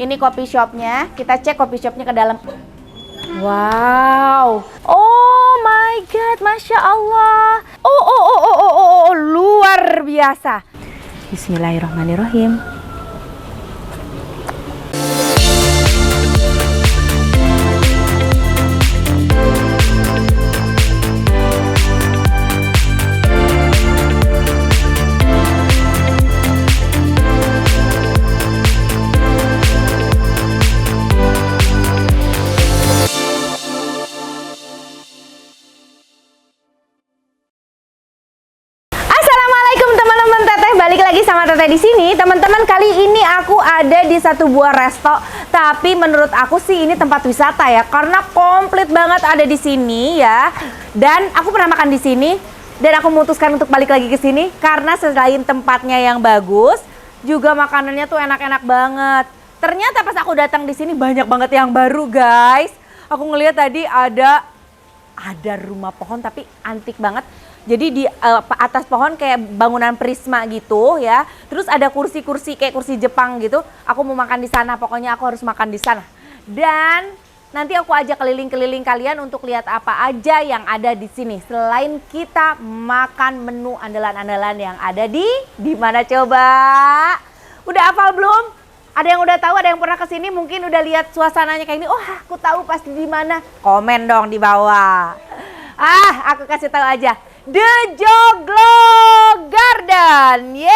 Ini coffee shopnya. Kita cek coffee shopnya ke dalam. Wow. Oh my god, Masya Allah. Oh, luar biasa. Bismillahirrahmanirrahim. Balik lagi sama Teteh di sini, teman-teman. Kali ini aku ada di satu buah resto, tapi menurut aku sih ini tempat wisata ya, karena komplit banget ada di sini ya. Dan aku pernah makan di sini, dan aku memutuskan untuk balik lagi ke sini karena selain tempatnya yang bagus, juga makanannya tuh enak-enak banget. Ternyata pas aku datang di sini banyak banget yang baru, guys. Aku ngeliat tadi ada rumah pohon tapi antik banget. Jadi di atas pohon kayak bangunan prisma gitu ya. Terus ada kursi-kursi kayak kursi Jepang gitu. Aku mau makan di sana, pokoknya aku harus makan di sana. Dan nanti aku ajak keliling-keliling kalian untuk lihat apa aja yang ada di sini. Selain kita makan menu andalan-andalan yang ada di mana coba? Udah hafal belum? Ada yang udah tahu, ada yang pernah kesini, mungkin udah lihat suasananya kayak ini. Oh, aku tahu pasti di mana. Komen dong di bawah. Aku kasih tahu aja. The Joglo Garden. Yeay!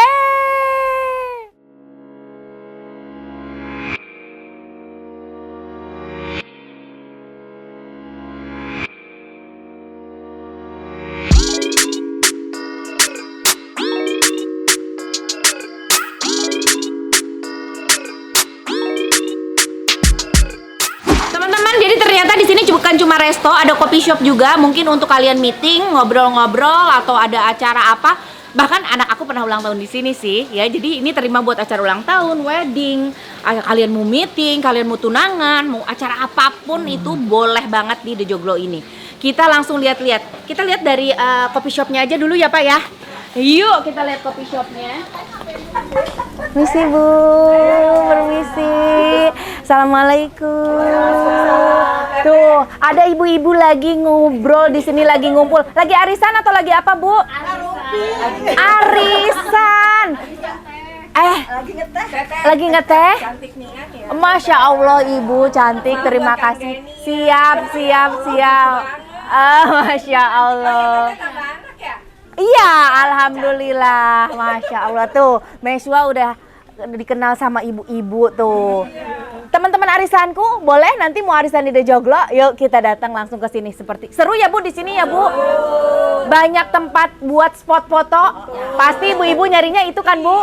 Jadi ternyata di sini bukan cuma resto, ada coffee shop juga. Mungkin untuk kalian meeting, ngobrol-ngobrol atau ada acara apa. Bahkan anak aku pernah ulang tahun di sini sih, ya. Jadi ini terima buat acara ulang tahun, wedding. Kalian mau meeting, kalian mau tunangan, mau acara apapun itu boleh banget di The Joglo ini. Kita langsung lihat-lihat. Kita lihat dari coffee shopnya aja dulu ya Pak ya. Yuk kita lihat coffee shopnya. Permisi Bu, permisi. Assalamualaikum. Tuh, ada ibu-ibu lagi ngobrol di sini, lagi ngumpul. Lagi arisan atau lagi apa Bu? Arisan. Lagi ngeteh. Masya Allah Ibu cantik, terima kasih. Siap. Masya Allah. Iya, alhamdulillah, Masya Allah. Tuh, Meswa udah dikenal sama ibu-ibu tuh. Teman-teman arisanku, boleh nanti mau arisan di The Joglo? Yuk kita datang langsung ke sini. Seperti seru ya Bu di sini ya Bu. Banyak tempat buat spot foto. Pasti ibu-ibu nyarinya itu kan Bu.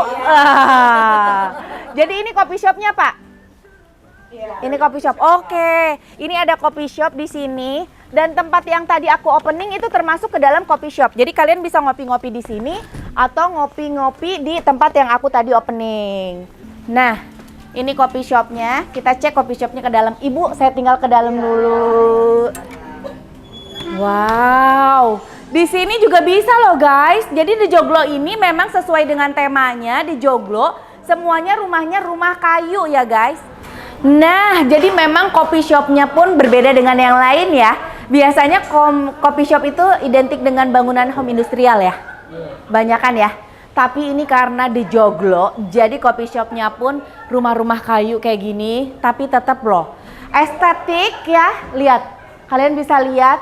Jadi ini coffee shopnya Pak. Ini coffee shop. Oke. Ini ada coffee shop di sini. Dan tempat yang tadi aku opening itu termasuk ke dalam coffee shop. Jadi kalian bisa ngopi-ngopi di sini atau ngopi-ngopi di tempat yang aku tadi opening. Nah, ini coffee shopnya. Kita cek coffee shopnya ke dalam. Ibu, saya tinggal ke dalam dulu. Wow, di sini juga bisa loh guys. Jadi The Joglo ini memang sesuai dengan temanya di Joglo. Semuanya rumahnya rumah kayu ya guys. Nah, jadi memang coffee shopnya pun berbeda dengan yang lain ya. Biasanya coffee shop itu identik dengan bangunan home industrial ya. Banyakan ya. Tapi ini karena The Joglo, jadi coffee shopnya pun rumah-rumah kayu kayak gini. Tapi tetap loh, estetik ya. Lihat, kalian bisa lihat.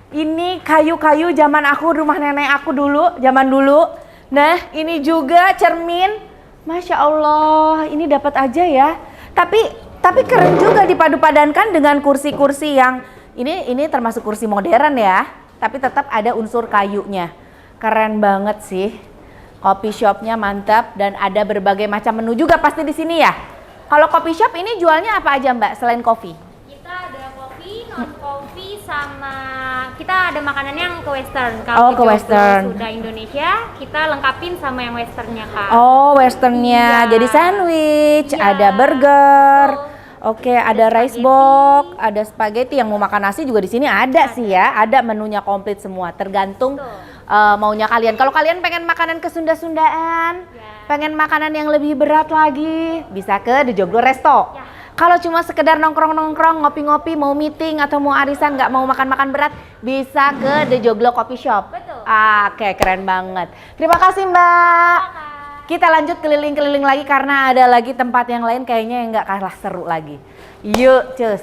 Ini kayu-kayu zaman aku, rumah nenek aku dulu, zaman dulu. Nah, ini juga cermin. Masya Allah, ini dapat aja ya. Tapi keren juga dipadu-padankan dengan kursi-kursi yang ini termasuk kursi modern ya, tapi tetap ada unsur kayunya. Keren banget sih. Coffee shopnya mantap dan ada berbagai macam menu juga pasti di sini ya. Kalau coffee shop ini jualnya apa aja Mbak selain kopi? Kita ada kopi, non kopi, sama kita ada makanan yang ke western. Kalau ke western. Sudah Indonesia, kita lengkapin sama yang westernnya Kak. Oh, westernnya. Iya. Jadi sandwich, Iya. ada burger. Oke, ada rice box, ada spaghetti. Yang mau makan nasi juga di sini ada sih ya. Ada menunya komplit semua, tergantung maunya kalian. Kalau kalian pengen makanan kesunda-sundaan, pengen makanan yang lebih berat lagi, bisa ke The Joglo Resto. Kalau cuma sekedar nongkrong-nongkrong, ngopi-ngopi, mau meeting atau mau arisan, nggak mau makan-makan berat, bisa ke The Joglo Coffee Shop. Betul. Oke, keren banget. Terima kasih Mbak. Kita lanjut keliling-keliling lagi karena ada lagi tempat yang lain kayaknya yang nggak kalah seru lagi. Yuk, cus.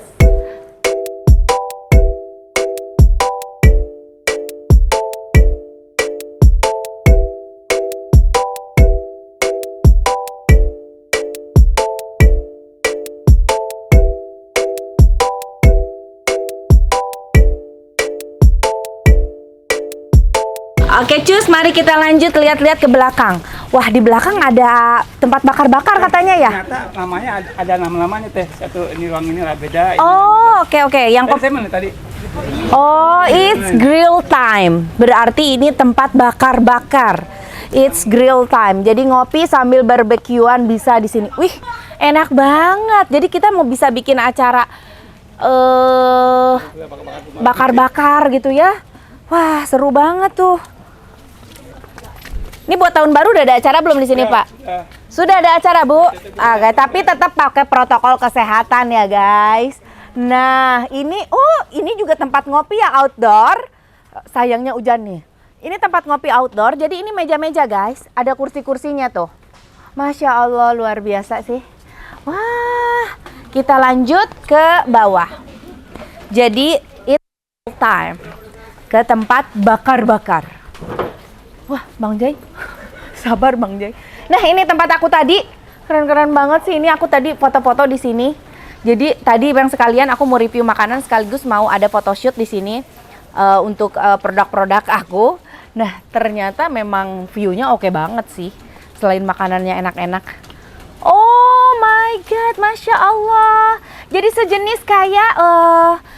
Oke cus, mari kita lanjut lihat-lihat ke belakang. Wah, di belakang ada tempat bakar-bakar katanya ya? Ternyata namanya ada nama-namanya teh. Satu ini ruang ini lah beda. Oh, oke. Yang Saya mana tadi? Oh, it's grill time. Berarti ini tempat bakar-bakar. It's grill time. Jadi ngopi sambil barbekyuan bisa di sini. Wih, enak banget. Jadi kita mau bisa bikin acara bakar-bakar gitu ya. Wah, seru banget tuh. Ini buat tahun baru udah ada acara belum di sini, Pak? Sudah ada acara, Bu. Tapi tetap pakai protokol kesehatan ya, guys. Nah, ini juga tempat ngopi ya, outdoor. Sayangnya hujan nih. Ini tempat ngopi outdoor, jadi ini meja-meja, guys. Ada kursi-kursinya tuh. Masya Allah, luar biasa sih. Wah, kita lanjut ke bawah. Jadi, it's time ke tempat bakar-bakar. Wah, Bang Jai. Sabar, Bang Jai. Nah, ini tempat aku tadi. Keren-keren banget sih. Ini aku tadi foto-foto di sini. Jadi, tadi Bang sekalian aku mau review makanan sekaligus mau ada photoshoot di sini untuk produk-produk aku. Nah, ternyata memang view-nya oke banget sih. Selain makanannya enak-enak. Oh my god, Masya Allah. Jadi sejenis kayak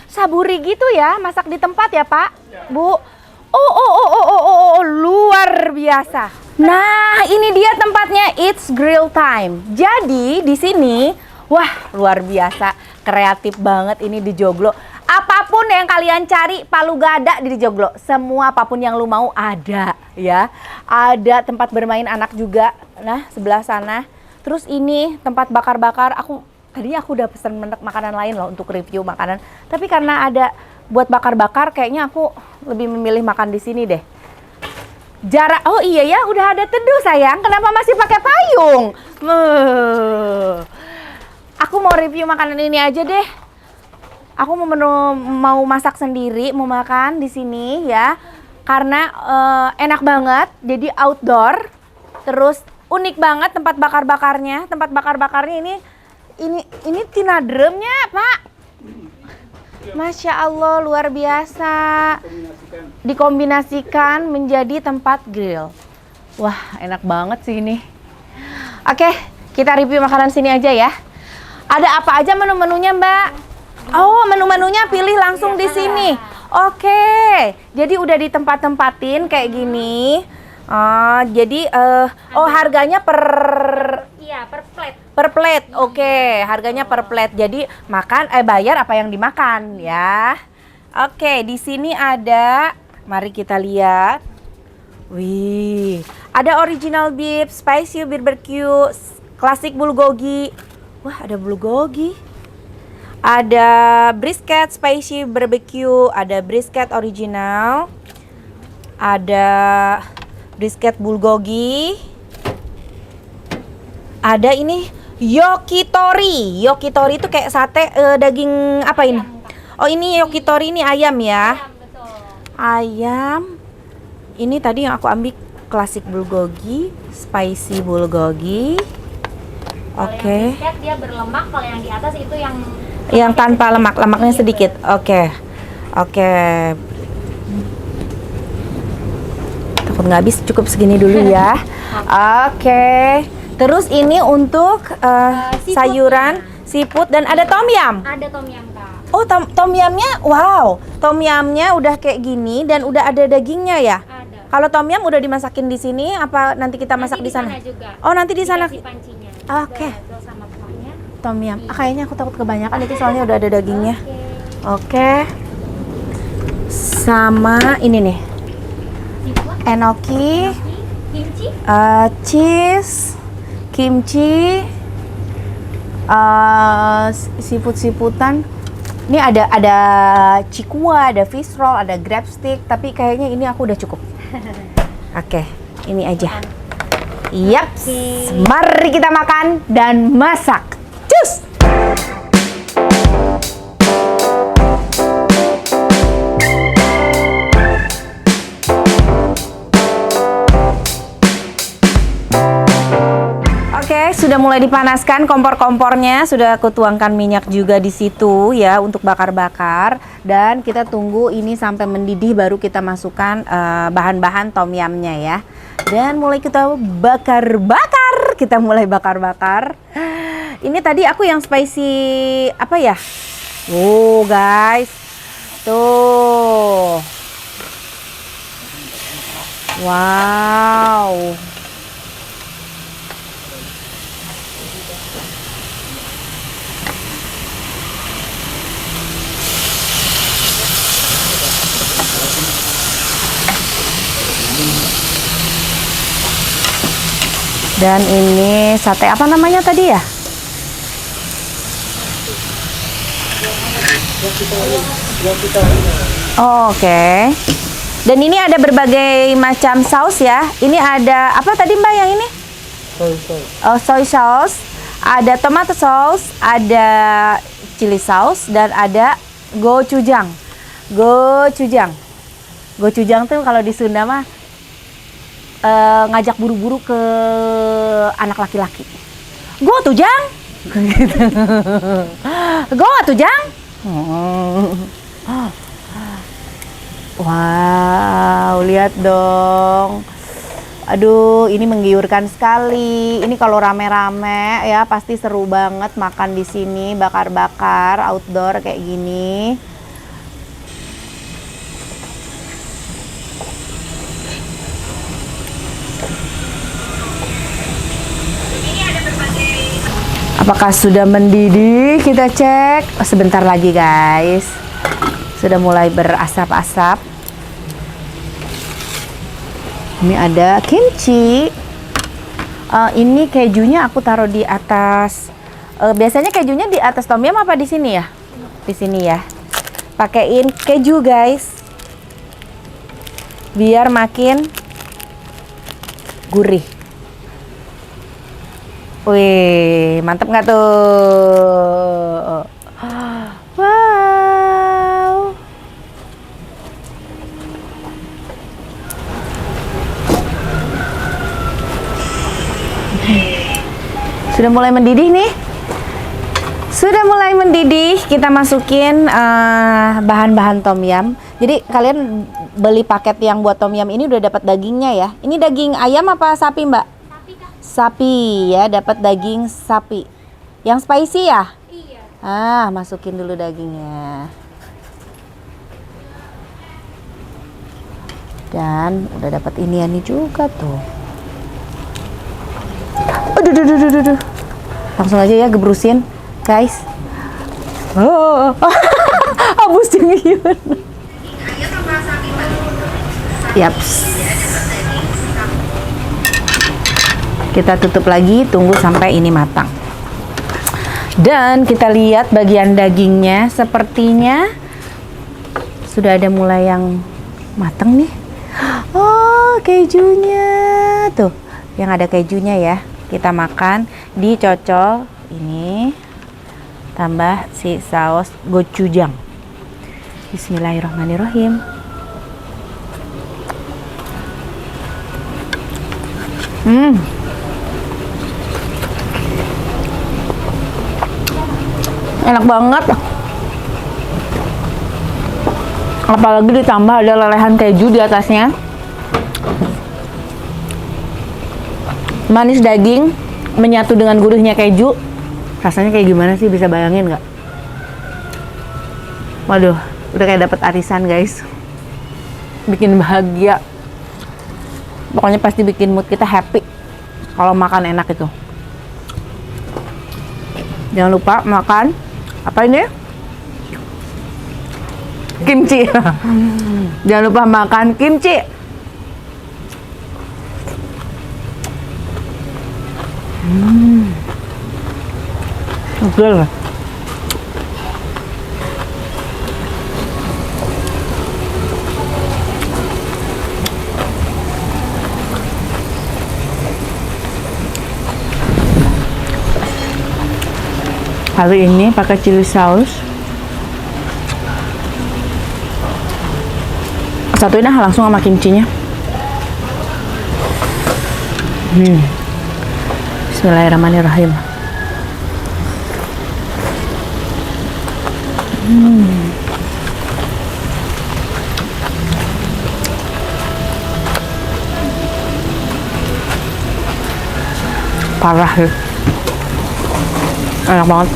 saburi gitu ya, masak di tempat ya Pak, Bu. Oh, luar biasa. Nah, ini dia tempatnya, it's grill time. Jadi di sini, wah luar biasa, kreatif banget ini di Joglo. Apapun yang kalian cari, palu gada di Joglo. Semua apapun yang lu mau ada ya. Ada tempat bermain anak juga, nah sebelah sana. Terus ini tempat bakar-bakar. Tadinya aku udah pesen makanan lain loh untuk review makanan. Tapi karena ada buat bakar-bakar, kayaknya aku lebih memilih makan di sini deh. Oh iya ya, udah ada teduh sayang. Kenapa masih pakai payung? Aku mau review makanan ini aja deh. Aku mau masak sendiri, mau makan di sini ya. Karena enak banget. Jadi outdoor. Terus unik banget tempat bakar-bakarnya. Tempat bakar-bakarnya ini tina drumnya, Pak. Masya Allah, luar biasa. Dikombinasikan menjadi tempat grill. Wah, enak banget sih ini. Oke, kita review makanan sini aja ya. Ada apa aja menu-menunya, Mbak? Oh, menu-menunya pilih langsung di sini. Oke, jadi udah ditempat-tempatin kayak gini. Jadi harganya per plate. Per plate. Oke, harganya per plate. Jadi bayar apa yang dimakan ya. Oke, di sini ada, mari kita lihat. Wih, ada original beef, spicy barbecue, klasik bulgogi. Wah, ada bulgogi. Ada brisket spicy barbecue, ada brisket original. Ada brisket bulgogi. Ada ini yakitori. Yakitori itu kayak sate daging apa ini? Oh, ini yakitori, ini ayam ya. Ayam, betul. Ayam. Ini tadi yang aku ambil klasik bulgogi, spicy bulgogi. Oke. Yang dia berlemak, kalau yang di atas itu yang tanpa lemak, lemaknya sedikit. Oke. Takut nggak habis, cukup segini dulu ya. Oke. Terus ini untuk sayuran, seafood, dan ada tom yum. Ada tom yum, Kak. Oh, tom yumnya, wow. Tom yumnya udah kayak gini dan udah ada dagingnya ya. Ada. Kalau tom yum udah dimasakin di sini, apa nanti kita masak di sana? Juga. Oh, nanti di sana. Dikasih pancinya. Oke. Sama kuahnya. Tom yum. Kayaknya aku takut kebanyakan itu soalnya udah ada dagingnya. Oke. Sama ini nih. Seafood, Enoki, kimchi, cheese, kimchi, seafood-seafoodan. Ini ada cikua, ada fish roll, ada crab stick, tapi kayaknya ini aku udah cukup. Oke, ini aja. Yap, mari kita makan dan masak. Cus! Oke, sudah mulai dipanaskan kompor-kompornya, sudah aku tuangkan minyak juga di situ ya untuk bakar-bakar, dan kita tunggu ini sampai mendidih baru kita masukkan bahan-bahan tom yumnya ya. Dan mulai kita bakar-bakar, kita mulai bakar-bakar. Ini tadi aku yang spicy apa ya? Oh guys, tuh, wow. Dan ini sate apa namanya tadi ya? Oh, oke. Dan ini ada berbagai macam saus ya. Ini ada apa tadi Mbak yang ini? Soy sauce. Oh, soy sauce. Ada tomato sauce, ada chili sauce, dan ada gochujang. Gochujang. Gochujang tuh kalau di Sunda mah ngajak buru-buru ke anak laki-laki. Go tujang. Gitu. Go tujang. Wow, lihat dong. Aduh, ini menggiurkan sekali. Ini kalau rame-rame ya pasti seru banget makan di sini, bakar-bakar outdoor kayak gini. Apakah sudah mendidih? Kita cek. Oh, sebentar lagi guys. Sudah mulai berasap-asap. Ini ada kimchi. Ini kejunya aku taruh di atas. Biasanya kejunya di atas tom yum apa di sini ya? Di sini ya. Pakein keju guys. Biar makin gurih. Wih, mantep nggak tuh? Wow. Sudah mulai mendidih nih. Sudah mulai mendidih, kita masukin bahan-bahan tom yum. Jadi kalian beli paket yang buat tom yum ini udah dapat dagingnya ya. Ini daging ayam apa sapi, Mbak? Sapi ya, dapat daging sapi. Yang spicy ya? Iya. Masukin dulu dagingnya. Dan udah dapat inian juga tuh. Aduh. Langsung aja ya gebrusin, guys. Oh. Habis dingin. Yaps. Kita tutup lagi, tunggu sampai ini matang. Dan kita lihat bagian dagingnya, sepertinya sudah ada mulai yang matang nih. Oh, kejunya tuh, yang ada kejunya ya. Kita makan, dicocol ini, tambah si saus gochujang. Bismillahirrahmanirrahim. Enak banget, apalagi ditambah ada lelehan keju di atasnya. Manis daging menyatu dengan gurihnya keju. Rasanya kayak gimana sih, bisa bayangin nggak? Waduh, udah kayak dapet arisan guys. Bikin bahagia. Pokoknya pasti bikin mood kita happy kalau makan enak itu. Jangan lupa makan apa ini? Kimchi. Jangan lupa makan kimchi. Seger. Hari ini pakai chili saus. Satuin ah langsung sama kimchinya. Bismillahirrahmanirrahim. Parah ya. Enak banget.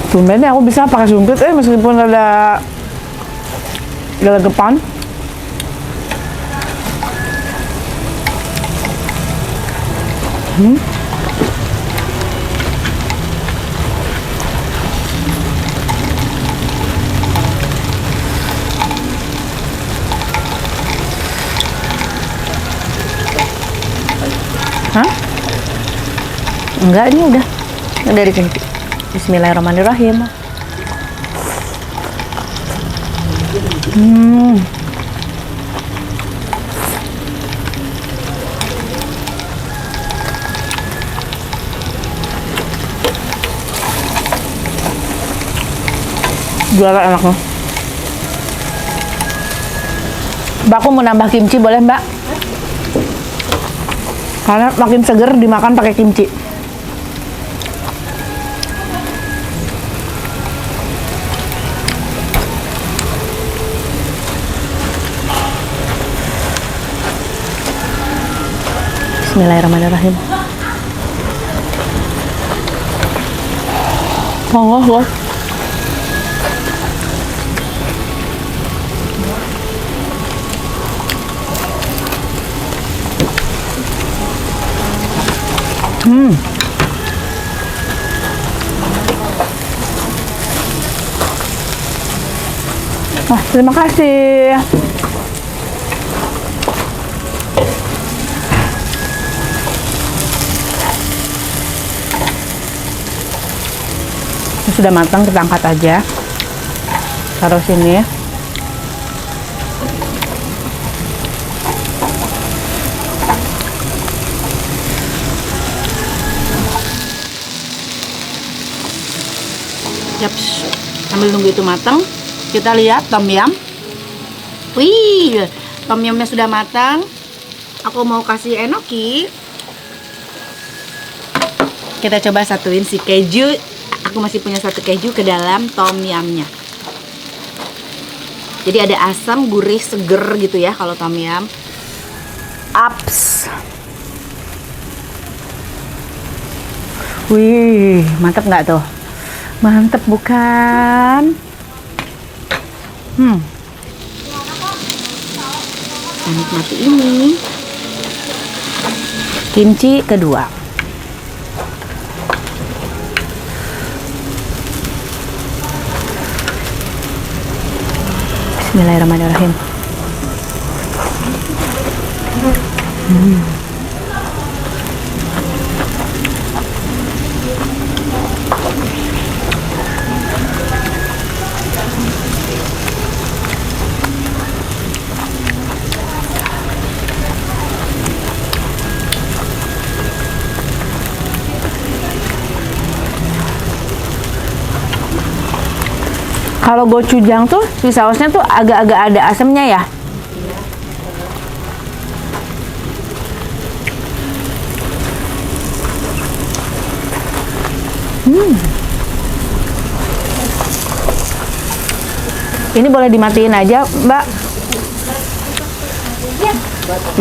Tumbennya aku bisa pakai sumpit meskipun ada gelegepan. Hah? Enggak, ini udah dari kimchi. Bismillahirrahmanirrahim. Juara enaknya. Mbak, aku mau nambah kimchi boleh Mbak? Karena makin seger dimakan pakai kimchi. Bismillahirrahmanirrahim. Monggo loh. Wah, terima kasih. Ini sudah matang, kita angkat aja. Taruh sini. Yaps, sambil nunggu itu matang, kita lihat tom yum. Wih, tom yumnya sudah matang. Aku mau kasih enoki. Kita coba satuin si keju. Aku masih punya satu keju ke dalam tom yumnya. Jadi ada asam, gurih, seger gitu ya kalau tom yum. Ups. Wih, mantap nggak tuh? Mantep bukan? Nikmati ini kimchi kedua. Bismillahirrahmanirrahim. Kalau gochujang tuh si sausnya tuh agak-agak ada asamnya ya. Ini boleh dimatiin aja, Mbak.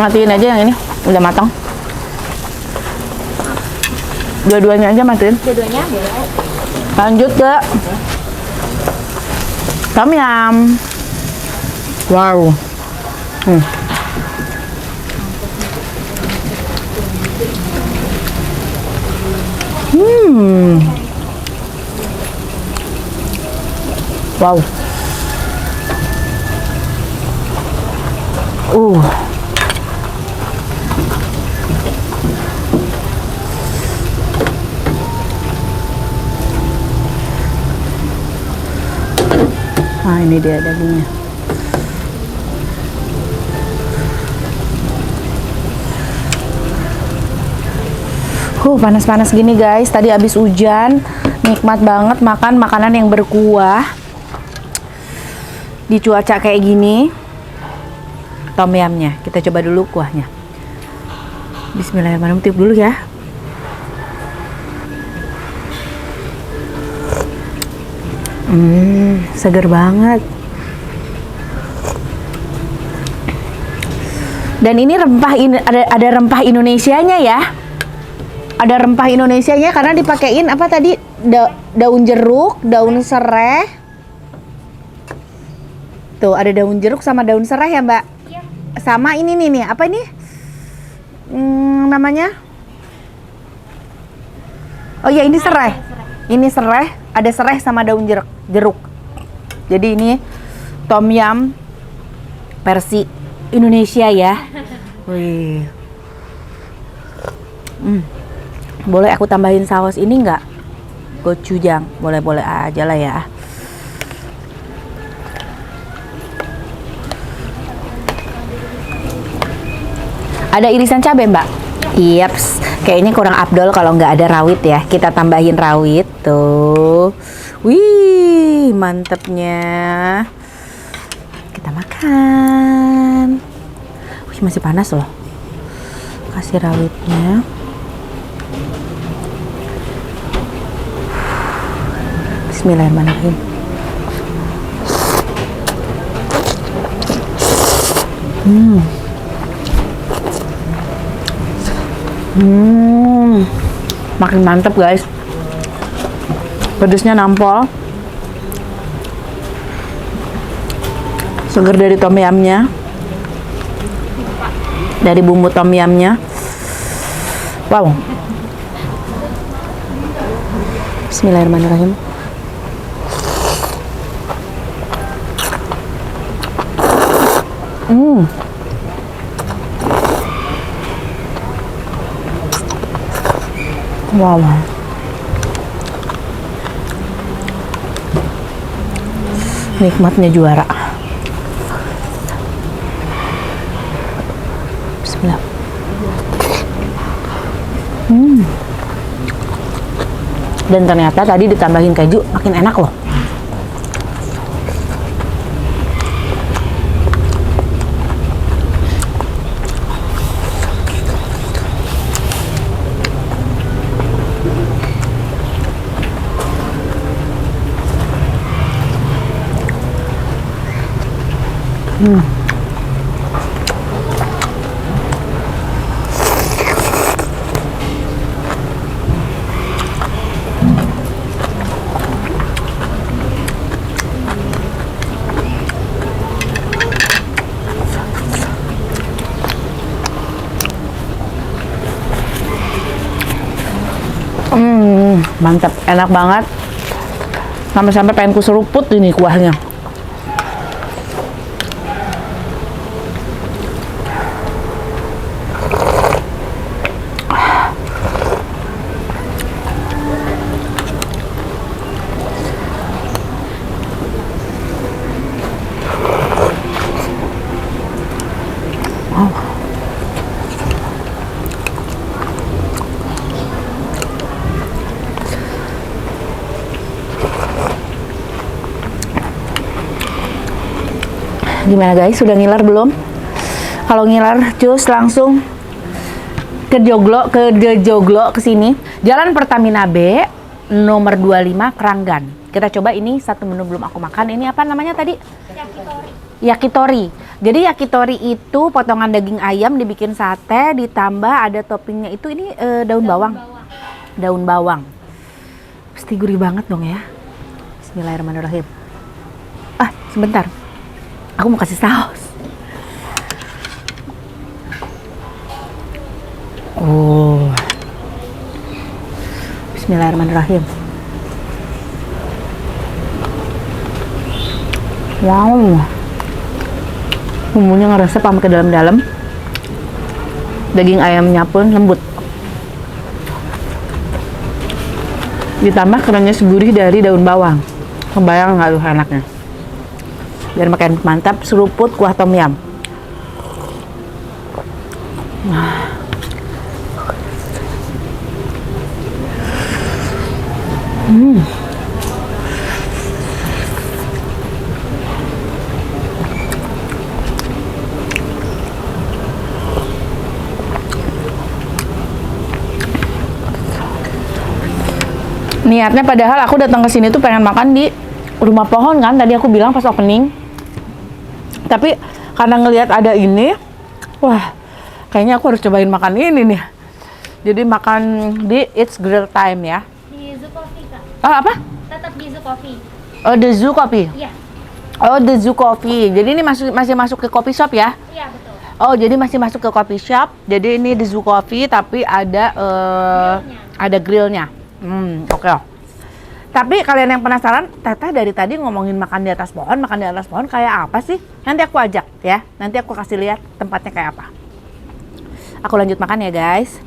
Matiin aja yang ini, udah matang. Dua-duanya aja matiin. Dua-duanya boleh. Lanjut ke tom yum. Wow. Wow. Nah, ini dia dagingnya. Panas-panas gini guys. Tadi habis hujan, nikmat banget makan makanan yang berkuah di cuaca kayak gini. Tom yumnya, kita coba dulu kuahnya. Bismillahirrahmanirrahim, tiup dulu ya. Seger banget. Dan ini rempah ada rempah Indonesianya ya. Ada rempah Indonesianya karena dipakein apa tadi? Daun jeruk, daun serai. Tuh, ada daun jeruk sama daun serai ya, Mbak? Iya. Sama ini nih, apa ini? Namanya? Oh iya, ini serai. Ini serai, ada serai sama daun jeruk. Jadi ini tom yum versi Indonesia ya. Wih. Boleh aku tambahin saus ini nggak? Gochujang, boleh-boleh aja lah ya. Ada irisan cabai, Mbak? Yaps, kayaknya kurang afdol kalau nggak ada rawit ya. Kita tambahin rawit tuh. Wih, mantepnya. Kita makan. Wih, masih panas loh. Kasih rawitnya. Bismillahirrahmanirrahim. Makin mantep guys. Pedesnya nampol. Seger dari tom yumnya. Dari bumbu tom yumnya. Wow. Bismillahirrahmanirrahim. Wow. Nikmatnya juara. Bismillah. Dan ternyata tadi ditambahin keju makin enak loh. Mantap, enak banget. Sampai-sampai pengen kuseruput ini kuahnya. Gimana guys, sudah ngiler belum? Kalau ngiler, cus langsung ke Joglo ke sini. Jalan Pertamina B nomor 25 Keranggan. Kita coba ini satu menu belum aku makan. Ini apa namanya tadi? Yakitori. Jadi yakitori itu potongan daging ayam dibikin sate, ditambah ada toppingnya itu ini daun bawang. Daun bawang. Pasti gurih banget dong ya. Bismillahirrahmanirrahim. Sebentar. Aku mau kasih saus. Bismillahirrahmanirrahim. Wow. Bumbunya ngeresep sampai ke dalam-dalam. Daging ayamnya pun lembut. Ditambah kerennya gurih dari daun bawang. Kebayang nggak tuh enaknya? Biar makin mantap seruput kuah tom yum. Niatnya padahal aku datang ke sini tuh pengen makan di rumah pohon kan, tadi aku bilang pas opening. Tapi karena ngelihat ada ini, wah, kayaknya aku harus cobain makan ini nih. Jadi makan di It's Grill Time ya. Di Zoo Coffee, Kak. Oh, apa? Tetap di Zoo Coffee. Oh, The Zoo Coffee. Iya. Oh, The Zoo Coffee. Jadi ini masih masuk ke coffee shop ya? Iya, betul. Oh, jadi masih masuk ke coffee shop. Jadi ini The Zoo Coffee tapi ada ada grillnya. Oke. Tapi kalian yang penasaran, Teteh dari tadi ngomongin makan di atas pohon kayak apa sih? Nanti aku ajak ya. Nanti aku kasih lihat tempatnya kayak apa. Aku lanjut makan ya, guys.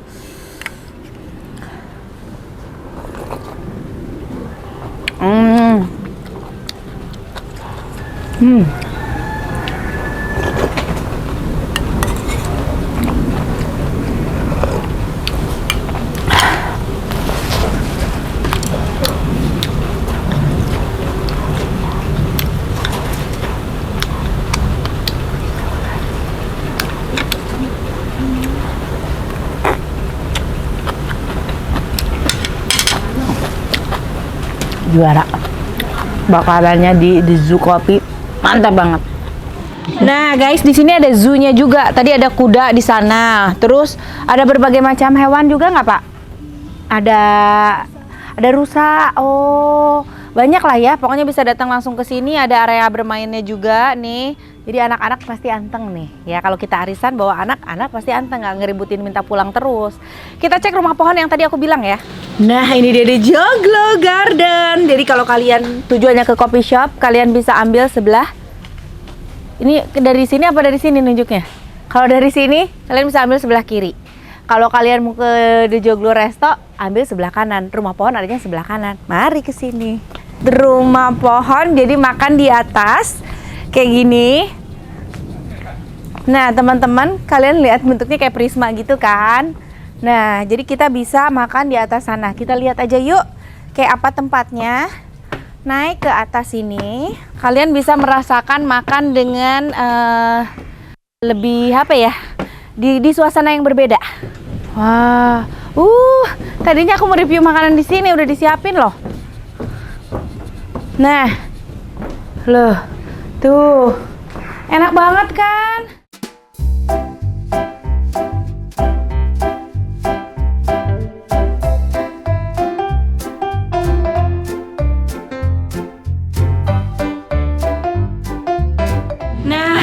Juara. Bakarannya di Zoo Coffee mantap banget. Nah guys, di sini ada zoo-nya juga. Tadi ada kuda di sana. Terus ada berbagai macam hewan juga nggak Pak? Ada rusa. Oh, banyak lah ya. Pokoknya bisa datang langsung ke sini. Ada area bermainnya juga nih. Jadi anak-anak pasti anteng nih. Ya kalau kita arisan bawa anak-anak pasti anteng, nggak ngeributin minta pulang terus. Kita cek rumah pohon yang tadi aku bilang ya. Nah ini dia di Joglo Garden. Jadi kalau kalian tujuannya ke coffee shop, kalian bisa ambil sebelah. Ini dari sini apa dari sini nunjuknya? Kalau dari sini, kalian bisa ambil sebelah kiri. Kalau kalian mau ke The Joglo Resto, ambil sebelah kanan. Rumah pohon adanya sebelah kanan. Mari ke sini. Rumah pohon, jadi makan di atas kayak gini. Nah, teman-teman, kalian lihat bentuknya kayak prisma gitu kan? Nah, jadi kita bisa makan di atas sana. Kita lihat aja yuk, kayak apa tempatnya. Naik ke atas sini, kalian bisa merasakan makan dengan lebih apa ya, di suasana yang berbeda. Wah, tadinya aku mau review makanan di sini udah disiapin loh. Nah, loh, tuh, enak banget kan?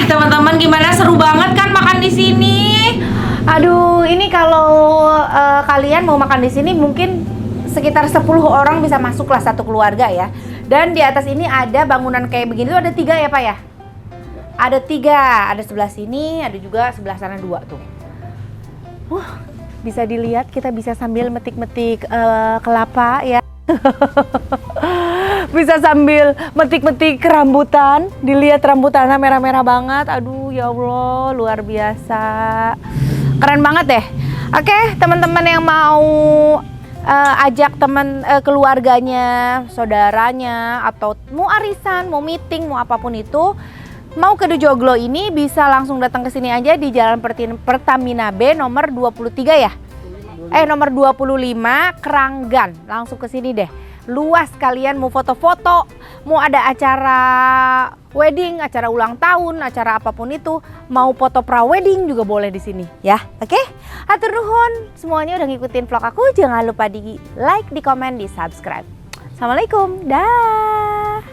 Teman-teman gimana, seru banget kan makan di sini? Aduh, ini kalau kalian mau makan di sini mungkin sekitar 10 orang bisa masuk lah satu keluarga ya. Dan di atas ini ada bangunan kayak begini tuh ada 3 ya Pak ya? Ada 3, ada sebelah sini, ada juga sebelah sana 2 tuh. Bisa dilihat kita bisa sambil metik-metik kelapa ya. Bisa sambil metik-metik rambutan. Dilihat rambutannya merah-merah banget. Aduh ya Allah, luar biasa. Keren banget deh. Oke, teman-teman yang mau ajak teman keluarganya, saudaranya, atau mau arisan, mau meeting, mau apapun itu, mau ke The Joglo ini bisa langsung datang ke sini aja di Jalan Pertamina B nomor 23 ya. Nomor 25 Keranggan. Langsung ke sini deh. Luas, kalian mau foto-foto, mau ada acara wedding, acara ulang tahun, acara apapun itu, mau foto pra-wedding juga boleh di sini ya. Oke? Hatur nuhun, semuanya udah ngikutin vlog aku, jangan lupa di like, di komen, di subscribe. Assalamualaikum. Dah.